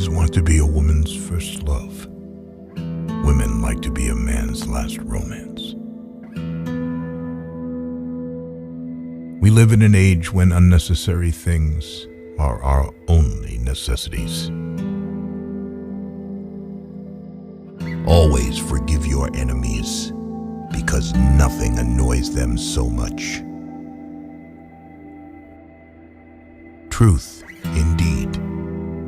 Boys want to be a woman's first love. Women like to be a man's last romance. We live in an age when unnecessary things are our only necessities. Always forgive your enemies, because nothing annoys them so much. Truth, indeed,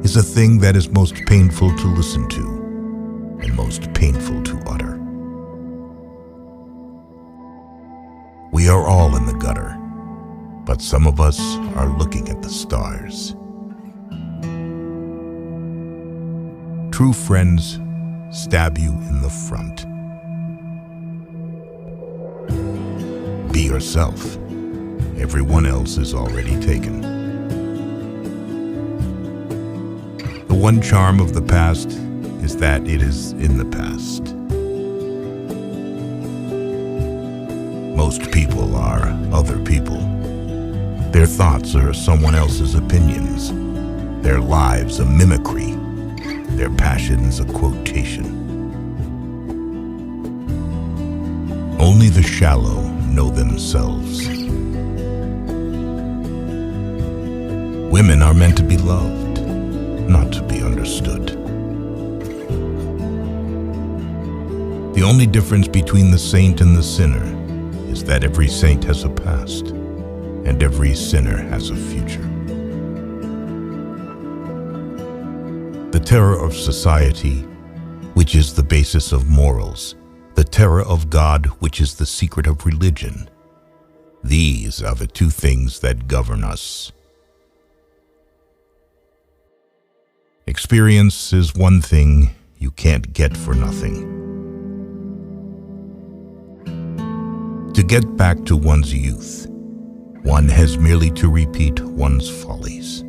is a thing that is most painful to listen to and most painful to utter. We are all in the gutter, but some of us are looking at the stars. True friends stab you in the front. Be yourself. Everyone else is already taken. The one charm of the past is that it is in the past. Most people are other people. Their thoughts are someone else's opinions. Their lives a mimicry. Their passions a quotation. Only the shallow know themselves. Women are meant to be loved, not to be understood. The only difference between the saint and the sinner is that every saint has a past, and every sinner has a future. The terror of society, which is the basis of morals, the terror of God, which is the secret of religion, these are the two things that govern us. Experience is one thing you can't get for nothing. To get back to one's youth, one has merely to repeat one's follies.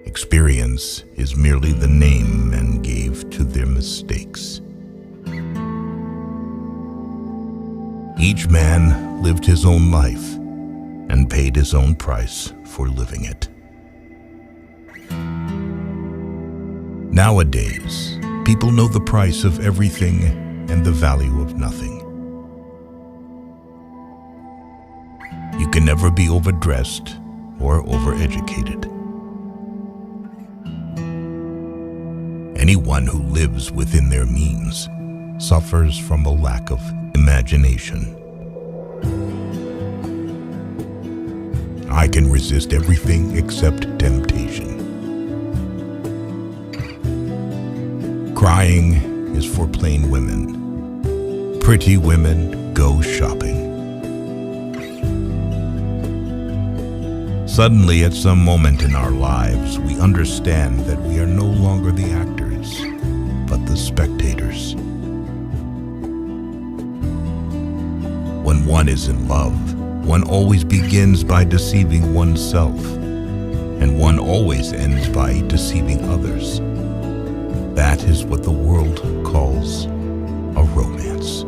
Experience is merely the name men gave to their mistakes. Each man lived his own life and paid his own price for living it. Nowadays, people know the price of everything and the value of nothing. You can never be overdressed or overeducated. Anyone who lives within their means suffers from a lack of imagination. I can resist everything except temptation. Crying is for plain women. Pretty women go shopping. Suddenly, at some moment in our lives, we understand that we are no longer the actors, but the spectators. When one is in love, one always begins by deceiving oneself, and one always ends by deceiving others. That is what the world calls a romance.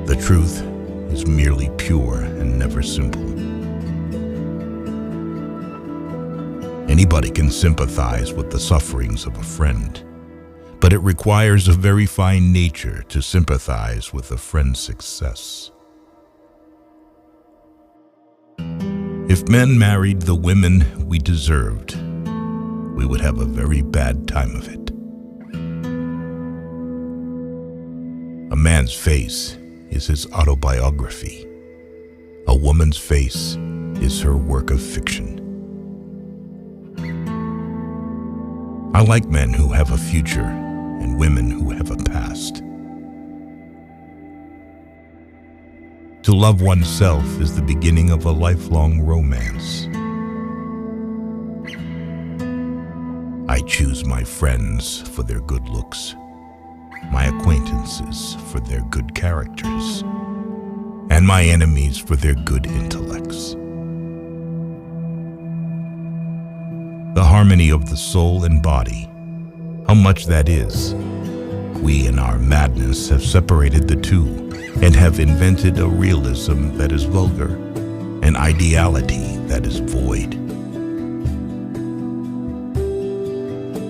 The truth is merely pure and never simple. Anybody can sympathize with the sufferings of a friend, but it requires a very fine nature to sympathize with a friend's success. If men married the women we deserved, we would have a very bad time of it. A man's face is his autobiography. A woman's face is her work of fiction. I like men who have a future and women who have a past. To love oneself is the beginning of a lifelong romance. I choose my friends for their good looks, my acquaintances for their good characters, and my enemies for their good intellects. The harmony of the soul and body, how much that is. We in our madness have separated the two and have invented a realism that is vulgar an ideality that is void.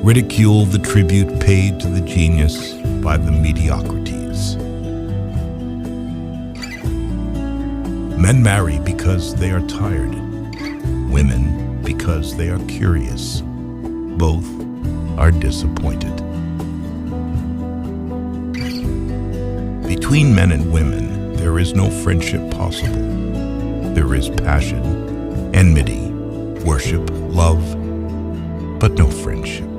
Ridicule the tribute paid to the genius by the mediocrities. Men marry because they are tired. Women because they are curious. Both are disappointed. Between men and women, there is no friendship possible. There is passion, enmity, worship, love, but no friendship.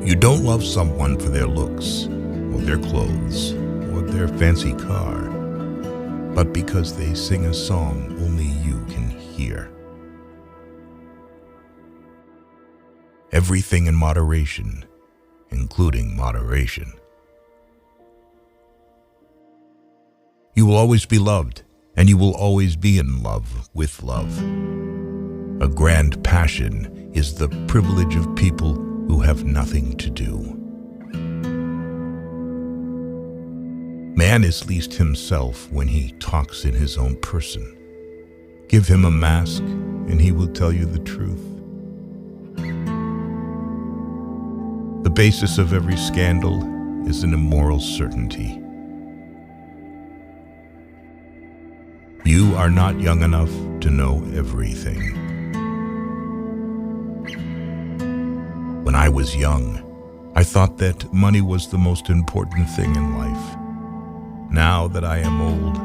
You don't love someone for their looks, or their clothes, or their fancy car, but because they sing a song only you can hear. Everything in moderation, including moderation. You will always be loved, and you will always be in love with love. A grand passion is the privilege of people who have nothing to do. Man is least himself when he talks in his own person. Give him a mask, and he will tell you the truth. The basis of every scandal is an immoral certainty. You are not young enough to know everything. When I was young, I thought that money was the most important thing in life. Now that I am old,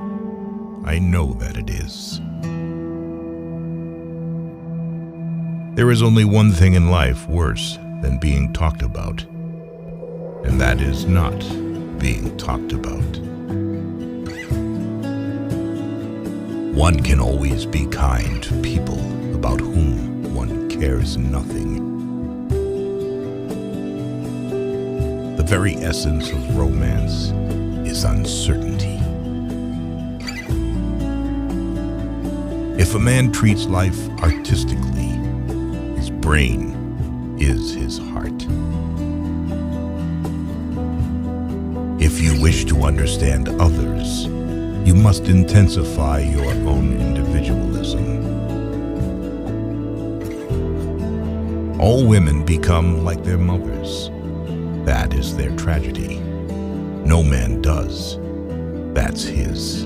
I know that it is. There is only one thing in life worse than being talked about, and that is not being talked about. One can always be kind to people about whom one cares nothing. The very essence of romance is uncertainty. If a man treats life artistically, his brain is his heart. If you wish to understand others, you must intensify your own individualism. All women become like their mothers. That is their tragedy. No man does. That's his.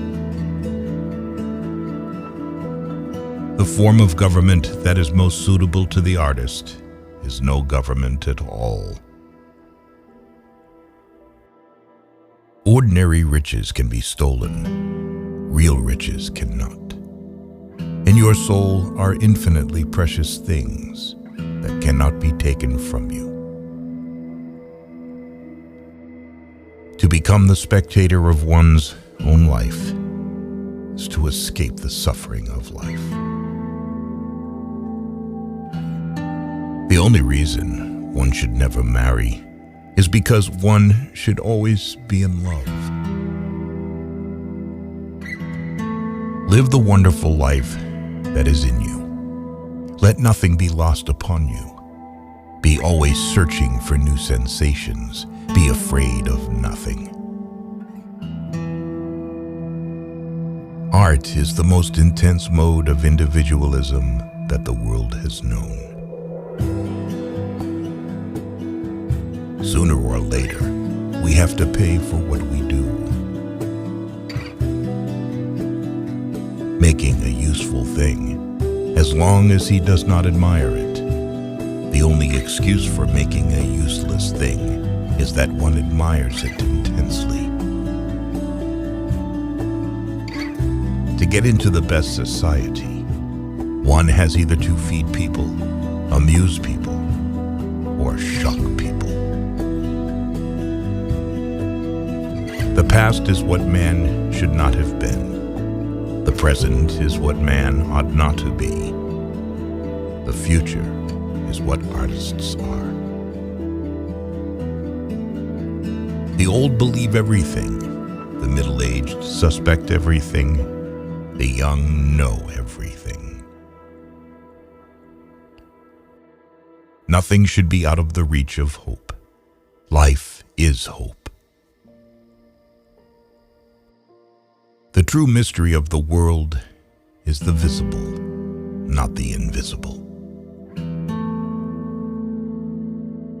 The form of government that is most suitable to the artist is no government at all. Ordinary riches can be stolen. Real riches cannot. In your soul are infinitely precious things that cannot be taken from you. To become the spectator of one's own life is to escape the suffering of life. The only reason one should never marry is because one should always be in love. Live the wonderful life that is in you. Let nothing be lost upon you. Be always searching for new sensations. Be afraid of nothing. Art is the most intense mode of individualism that the world has known. Sooner or later, we have to pay for what we do. Making a useful thing, as long as he does not admire it. The only excuse for making a useless thing is that one admires it intensely. To get into the best society, one has either to feed people, amuse people, or shock people. The past is what man should not have been. The present is what man ought not to be. The future is what artists are. The old believe everything. The middle-aged suspect everything. The young know everything. Nothing should be out of the reach of hope. Life is hope. The true mystery of the world is the visible, not the invisible.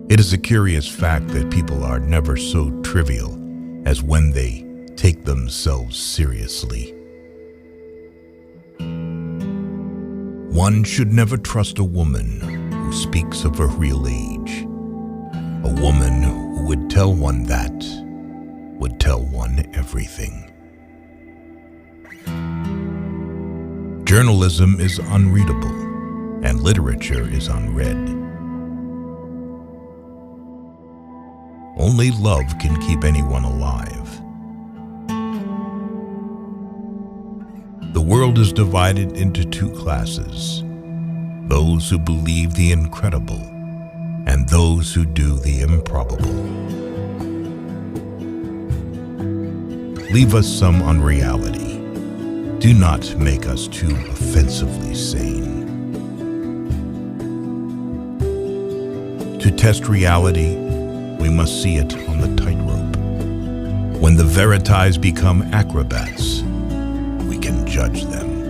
It is a curious fact that people are never so trivial as when they take themselves seriously. One should never trust a woman who speaks of her real age. A woman who would tell one that would tell one everything. Journalism is unreadable, and literature is unread. Only love can keep anyone alive. The world is divided into two classes: those who believe the incredible and those who do the improbable. Leave us some unreality. Do not make us too offensively sane. To test reality, we must see it on the tightrope. When the verities become acrobats, we can judge them.